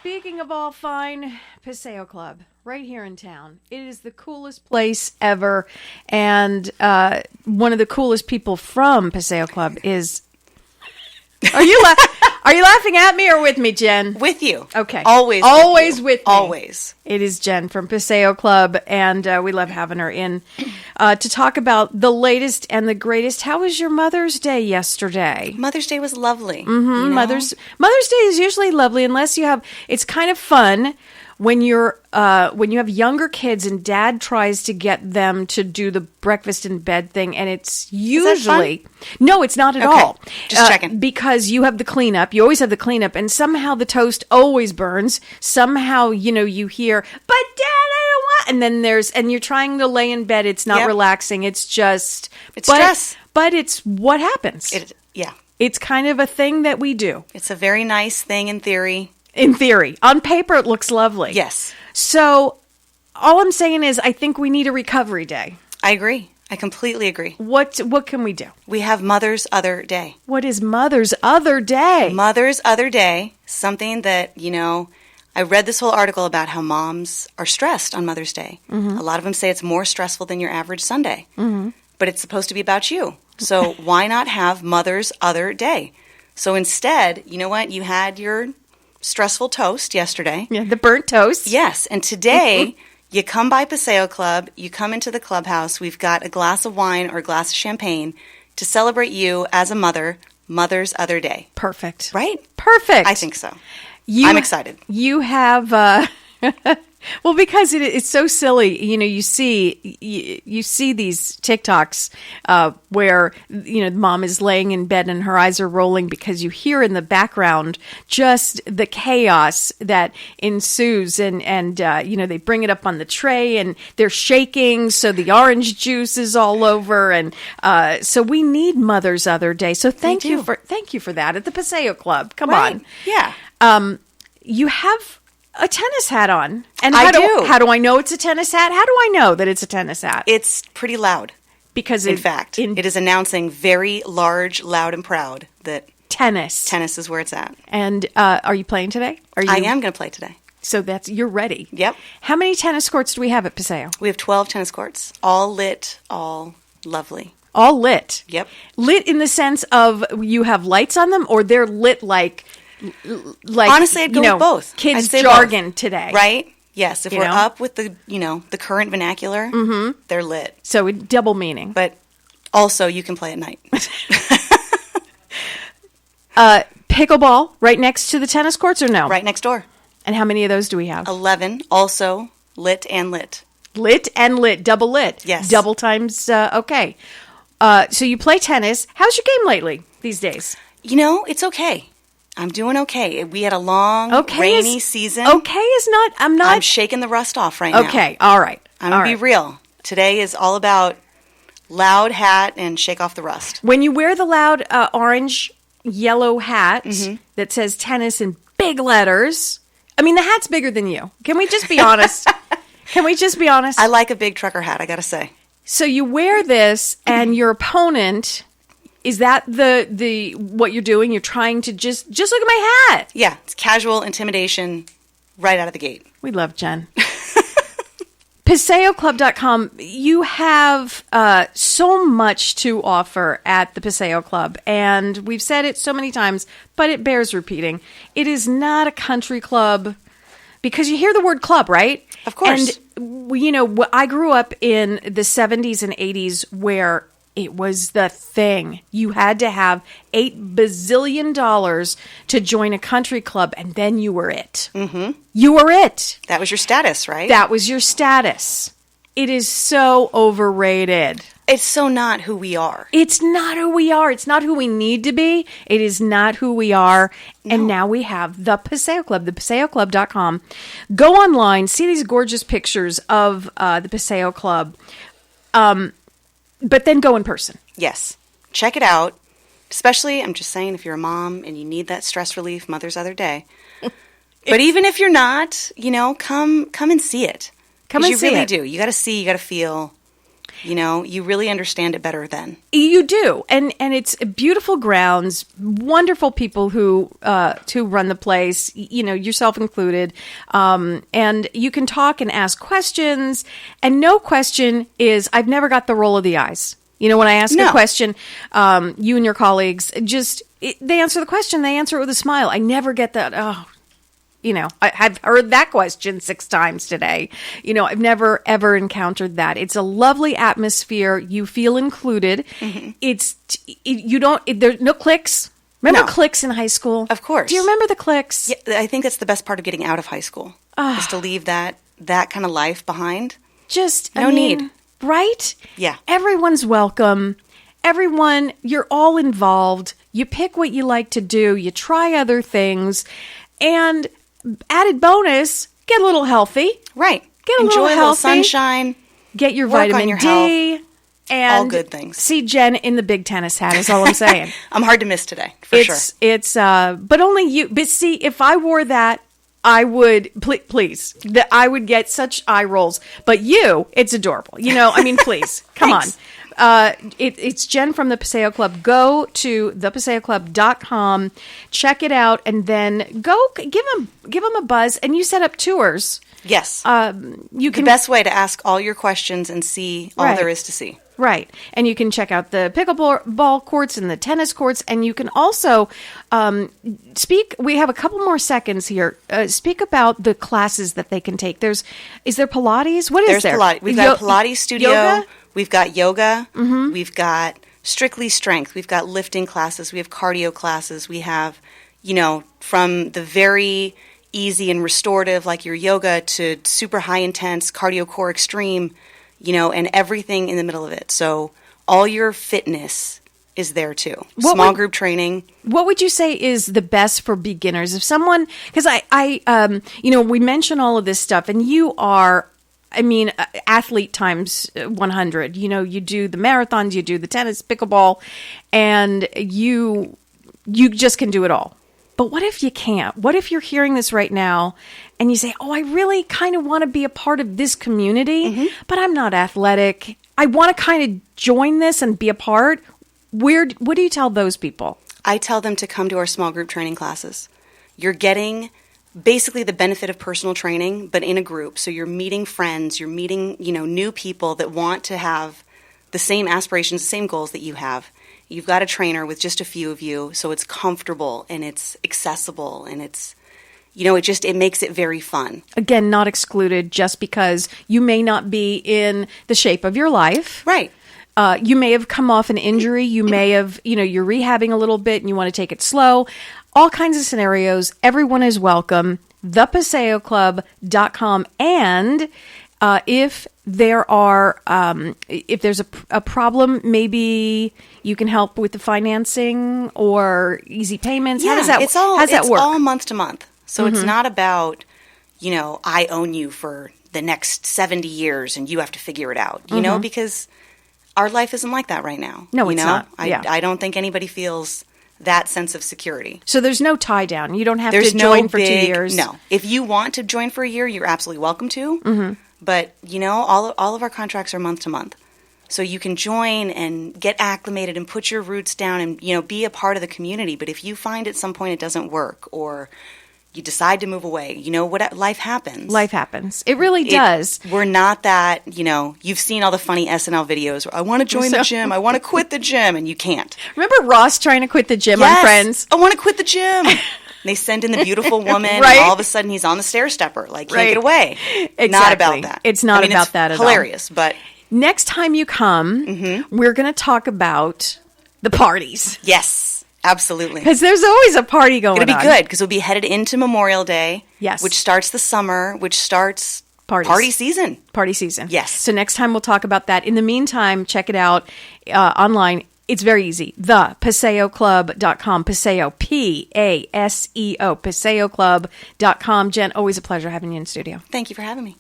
Speaking of all fine, Paseo Club, right here in town. It is the coolest place ever, and one of the coolest people from Paseo Club is... Are you laughing at me or with me, Jen? With you. Okay. Always with me. Always. It is Jen from Paseo Club, and we love having her in to talk about the latest and the greatest. How was your Mother's Day yesterday? Mother's Day was lovely. Mm-hmm. You know? Mother's Day is usually lovely unless you have. It's kind of fun when you have younger kids and Dad tries to get them to do the breakfast in bed thing, and it's usually no, it's not at all. Just checking, because you have the cleanup. You always have the cleanup, and somehow the toast always burns. Somehow you hear, "But Dad, I don't want." And then and you're trying to lay in bed. It's not relaxing. It's just stress. But it's what happens. It's kind of a thing that we do. It's a very nice thing in theory. In theory. On paper, it looks lovely. Yes. So, all I'm saying is I think we need a recovery day. I agree. I completely agree. What can we do? We have Mother's Other Day. What is Mother's Other Day? Mother's Other Day, something that, I read this whole article about how moms are stressed on Mother's Day. Mm-hmm. A lot of them say it's more stressful than your average Sunday. Mm-hmm. But it's supposed to be about you. So, why not have Mother's Other Day? So, instead, you know what? You had your stressful toast yesterday. Yeah, the burnt toast. Yes, and today you come by Paseo Club, you come into the clubhouse, we've got a glass of wine or a glass of champagne to celebrate you as a mother, Mother's Other Day. Perfect. Right? Perfect. I think so. I'm excited. You have... Well, because it's so silly, you see these TikToks where mom is laying in bed and her eyes are rolling because you hear in the background just the chaos that ensues, and they bring it up on the tray and they're shaking, so the orange juice is all over, and so we need Mother's Other Day. So thank you for that at the Paseo Club. Come on, yeah. You have a tennis hat on. And I do. How do I know it's a tennis hat? How do I know that it's a tennis hat? It's pretty loud. Because in fact, it is announcing very large, loud, and proud that tennis is where it's at. And are you playing today? I am going to play today. So you're ready. Yep. How many tennis courts do we have at Paseo? We have 12 tennis courts, all lit, all lovely. All lit? Yep. Lit in the sense of you have lights on them, or they're lit like honestly, I'd go with both. Kids jargon both. Today, right? Yes, if we're up with the current vernacular, they're lit. So double meaning. But also, you can play at night. Pickleball right next to the tennis courts, or no? Right next door. And how many of those do we have? 11. Also lit and lit. Lit and lit, double lit. Yes, double times. Okay. So you play tennis. How's your game lately these days? It's okay. I'm doing okay. We had a long, rainy season. Okay is not... I'm shaking the rust off right now. Okay, all right. I'm going to be real. Today is all about loud hat and shake off the rust. When you wear the loud orange, yellow hat that says tennis in big letters... I mean, the hat's bigger than you. Can we just be honest? I like a big trucker hat, I got to say. So you wear this and your opponent... Is that the what you're doing? You're trying to just look at my hat. Yeah, it's casual intimidation right out of the gate. We love Jen. PaseoClub.com. You have so much to offer at the Paseo Club, and we've said it so many times, but it bears repeating. It is not a country club, because you hear the word club, right? Of course. And I grew up in the 70s and 80s where it was the thing. You had to have $8 bazillion to join a country club, and then you were it. Mm-hmm. You were it. That was your status, right? That was your status. It is so overrated. It's so not who we are. It's not who we are. It's not who we need to be. It is not who we are. No. And now we have the Paseo Club, thepaseoclub.com. Go online, see these gorgeous pictures of the Paseo Club. But then go in person. Yes. Check it out. Especially, I'm just saying, if you're a mom and you need that stress relief, Mother's Other Day. But even if you're not, come and see it. Come and see it. You really do. You got to see, you got to feel. You really understand it better then. You do. And it's beautiful grounds, wonderful people who run the place, yourself included. And you can talk and ask questions. And no question is, I've never got the roll of the eyes. When I ask a question, you and your colleagues, they answer the question, they answer it with a smile. I never get that, I've heard that question 6 times today. I've never, ever encountered that. It's a lovely atmosphere. You feel included. Mm-hmm. There's no cliques. Remember cliques in high school? Of course. Do you remember the cliques? Yeah, I think that's the best part of getting out of high school, is to leave that kind of life behind. No need. Right? Yeah. Everyone's welcome. Everyone, you're all involved. You pick what you like to do. You try other things. And added bonus, get a little healthy. Right. Enjoy a little sunshine. Get your work vitamin on your D. Health. And all good things. See Jen in the big tennis hat is all I'm saying. I'm hard to miss today, for sure. It's but only you. But see, if I wore that, I would, please, I would get such eye rolls. But it's adorable. Please, come on. It's Jen from the Paseo Club. Go to thepaseoclub.com, check it out, and then go give them a buzz. And you set up tours. Yes. The best way to ask all your questions and see all there is to see. Right. And you can check out the pickleball courts and the tennis courts. And you can also speak. We have a couple more seconds here. Speak about the classes that they can take. Is there Pilates? What is there? Pilates. We've got a Pilates studio. Yoga? We've got yoga. Mm-hmm. We've got strictly strength. We've got lifting classes. We have cardio classes. We have, from the very easy and restorative, like your yoga, to super high intense cardio core extreme, and everything in the middle of it. So all your fitness is there too. Small group training. What would you say is the best for beginners? If someone, because we mention all of this stuff, and you are, athlete times 100. You do the marathons, you do the tennis, pickleball, and you just can do it all. But what if you can't? What if you're hearing this right now and you say, I really kind of want to be a part of this community, but I'm not athletic. I want to kind of join this and be a part. What do you tell those people? I tell them to come to our small group training classes. You're getting basically the benefit of personal training, but in a group. So you're meeting friends, you're meeting, new people that want to have the same aspirations, the same goals that you have. You've got a trainer with just a few of you, so it's comfortable and it's accessible and it's, it makes it very fun. Again, not excluded just because you may not be in the shape of your life. Right. You may have come off an injury. You may have, you're rehabbing a little bit and you want to take it slow. All kinds of scenarios. Everyone is welcome. thepaseoclub.com. And if there's a problem, maybe you can help with the financing or easy payments. Yeah, how does that work? It's all month to month. So it's not about, I own you for the next 70 years and you have to figure it out, because our life isn't like that right now. No, it's not. I don't think anybody feels that sense of security. So there's no tie down. You don't have to join for 2 years. No. If you want to join for a year, you're absolutely welcome to. Mm-hmm. But, all of our contracts are month to month. So you can join and get acclimated and put your roots down and, be a part of the community. But if you find at some point it doesn't work or you decide to move away, life happens. Life happens. It really does. We're not that, you've seen all the funny SNL videos where I want to join the gym, I want to quit the gym, and you can't. Remember Ross trying to quit the gym on Friends? I want to quit the gym. They send in the beautiful woman, right? And all of a sudden he's on the stair stepper, can't get away. Exactly. Not about that. It's not about that at all. Hilarious, but next time you come, we're going to talk about the parties. Yes, absolutely. Because there's always a party going on. It'll be good because we'll be headed into Memorial Day, yes, which starts the summer, which starts party season. Party season. Yes. So next time we'll talk about that. In the meantime, check it out online. It's very easy. thepaseoclub.com. Paseo, Paseo, paseoclub.com. Jen, always a pleasure having you in studio. Thank you for having me.